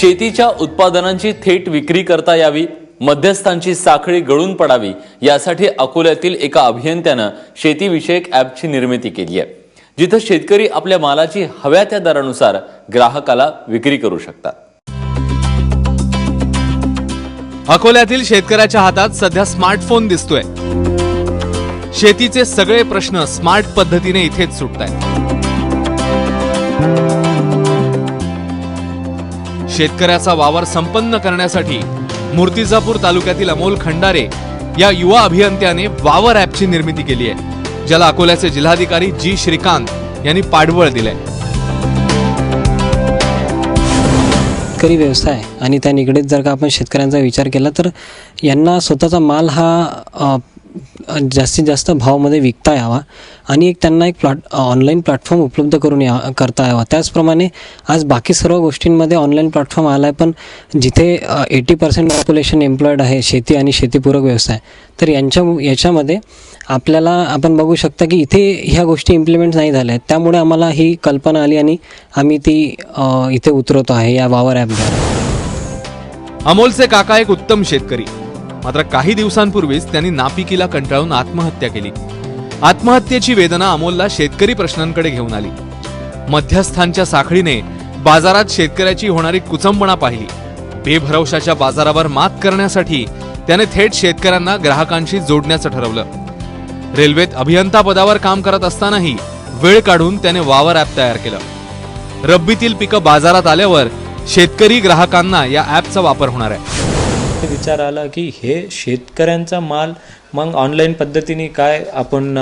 शेतीच्या उत्पादनांची थेट विक्री करता यावी, मध्यस्थांची साखळी गळून पडावी यासाठी अकोल्यातील एका अभियंत्यानं शेतीविषयक ॲपची निर्मिती केली आहे, जिथे शेतकरी आपल्या मालाची हव्या त्या दरानुसार ग्राहकाला विक्री करू शकतात। अकोल्यातील शेतकऱ्याच्या हातात सध्या स्मार्टफोन दिसतोय। शेतीचे सगळे प्रश्न स्मार्ट पद्धतीने इथेच सुटतायत। शेतकऱ्याचा वावर संपन्न करण्यासाठी मूर्तिजापूर तालुक्यातील अमोल खंडारे या युवा अभियंत्याने वावर ॲपची निर्मिती केली आहे, ज्याला अकोल्याचे जिल्हाधिकारी जी श्रीकांत यांनी पाठबळ दिलंय। शेतकरी व्यवसाय आणि त्या निगडीत जर का आपण शेतकऱ्यांचा विचार केला तर यांना स्वतःचा माल हा जास्तीत जास्त भावामध्ये विकता यावा आणि त्यांना एक ऑनलाईन प्लॅटफॉर्म उपलब्ध करून करता यावा। त्याचप्रमाणे आज बाकी सर्व गोष्टींमध्ये ऑनलाईन प्लॅटफॉर्म आला आहे, पण जिथे 80% पॉप्युलेशन एम्प्लॉयड आहे शेती आणि शेतीपूरक व्यवसाय, तर याच्यामध्ये आपण बघू शकता की इथे ह्या गोष्टी इम्प्लिमेंट नाही झाल्या आहेत। त्यामुळे आम्हाला ही कल्पना आली आणि आम्ही ती इथे उतरवतो आहे या वावर ॲपद्वारे। अमोलचे काका एक उत्तम शेतकरी, मात्र काही दिवसांपूर्वीच त्यांनी नापिकीला कंटाळून आत्महत्या केली। आत्महत्येची वेदना अमोलला शेतकरी प्रश्नांकडे घेऊन आली। मध्यस्थांच्या साखळीने बाजारात शेतकऱ्याची होणारी कुचंबणा पाहिली। बेभरवशाच्या बाजारावर मात करण्यासाठी त्याने थेट शेतकऱ्यांना ग्राहकांशी जोडण्याचं ठरवलं। रेल्वेत अभियंता पदावर काम करत असतानाही वेळ काढून त्याने वावर ॲप तयार केलं। रब्बीतील पिकं बाजारात आल्यावर शेतकरी ग्राहकांना या ॲपचा वापर होणार आहे। विचार आला की हे शेतकऱ्यांचा माल मग ऑनलाईन पद्धतीने काय आपण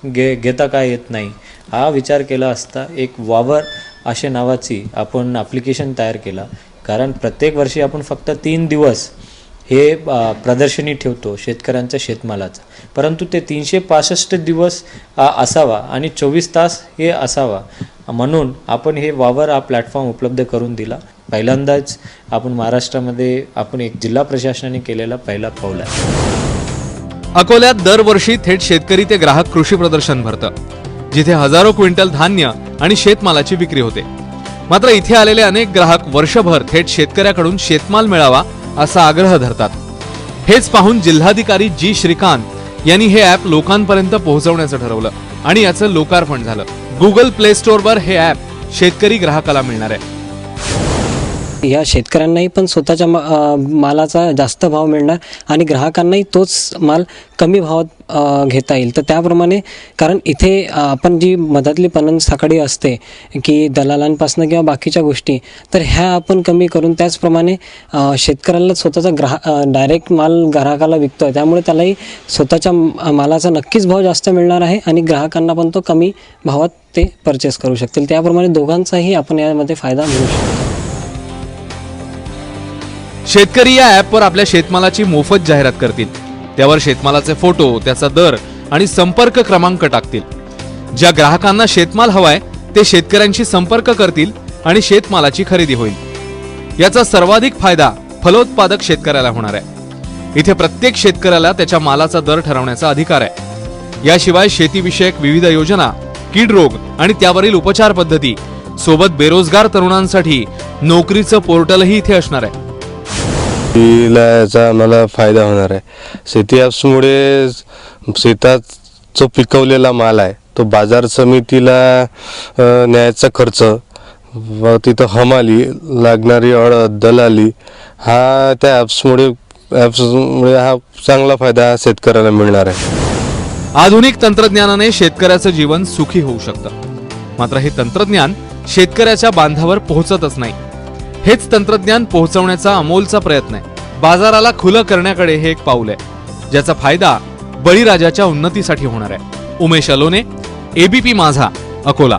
घेता काय येत नाही, हा विचार केला असता एक वावर अशा नावाची आपण ॲप्लिकेशन तयार केला। कारण प्रत्येक वर्षी आपण फक्त 3 दिवस हे प्रदर्शनी ठेवतो शेतकऱ्यांच्या शेतमालाचं, परंतु ते 365 दिवस असावा आणि 24 तास हे असावा, म्हणून आपण हे वावर हा प्लॅटफॉर्म उपलब्ध करून दिला। पहिल्यांदाच आपण महाराष्ट्रामध्ये आपण एक जिल्हा प्रशासनाने केलेला पहिला पाऊल आहे। अकोल्यात दरवर्षी थेट शेतकरी ते ग्राहक कृषी प्रदर्शन भरतं, जिथे हजारो क्विंटल धान्य आणि शेतमालाची विक्री होते। मात्र इथे आलेले अनेक ग्राहक वर्षभर थेट शेतकऱ्याकडून शेतमाल मिळावा असा आग्रह धरतात। हेच पाहून जिल्हाधिकारी जी श्रीकांत यांनी हे ॲप लोकांपर्यंत पोहोचवण्याचं ठरवलं आणि याचं लोकार्पण झालं। गुगल प्ले स्टोअरवर हे ॲप शेतकरी ग्राहकाला मिळणार आहे। या शेतकऱ्यांनाही पण स्वतःच्या मालाचा जास्त भाव मिळणार आणि ग्राहकांनाही तोच माल कमी भावात घेता येईल। तर त्याप्रमाणे कारण इथे आपण जी मधातली पणन साखळी असते की दलालांपासून किंवा बाकीच्या गोष्टी, तर ह्या आपण कमी करून त्याचप्रमाणे शेतकऱ्याला स्वतःचा डायरेक्ट माल ग्राहकाला विकतोय, त्यामुळे त्यालाही स्वतःच्या मालाचा नक्कीच भाव जास्त मिळणार आहे आणि ग्राहकांना पण तो कमी भावात ते परचेस करू शकतील। त्याप्रमाणे दोघांचाही आपण यामध्ये फायदा मिळू शकतो। शेतकरी या ॲपवर आपल्या शेतमालाची मोफत जाहिरात करतील, त्यावर शेतमालाचे फोटो, त्याचा दर आणि संपर्क क्रमांक टाकतील। ज्या ग्राहकांना शेतमाल हवाय ते शेतकऱ्यांशी संपर्क करतील आणि शेतमालाची खरेदी होईल। याचा सर्वाधिक फायदा फलोत्पादक शेतकऱ्याला होणार आहे। इथे प्रत्येक शेतकऱ्याला त्याच्या मालाचा दर ठरवण्याचा अधिकार आहे। याशिवाय शेतीविषयक विविध योजना, कीड रोग आणि त्यावरील उपचार पद्धती सोबत बेरोजगार तरुणांसाठी नोकरीचं पोर्टलही इथे असणार आहे। याचा आम्हाला फायदा होणार आहे। शेती ॲप्समुळे शेतात जो पिकवलेला माल आहे तो बाजार समितीला न्यायचा खर्च व तिथं हमाली लागणारी दलाली हा त्या ॲप्समुळे हा चांगला फायदा शेतकऱ्याला मिळणार आहे। आधुनिक तंत्रज्ञानाने शेतकऱ्याचं जीवन सुखी होऊ शकतं, मात्र हे तंत्रज्ञान शेतकऱ्याच्या बांधावर पोहोचतच नाही। हेच तंत्रज्ञान पोहोचवण्याचा अमोलचा प्रयत्न आहे। बाजाराला खुलं करण्याकडे हे एक पाऊल आहे, ज्याचा फायदा बळीराजाच्या उन्नतीसाठी होणार आहे। उमेश अलोने, ABP माझा, अकोला।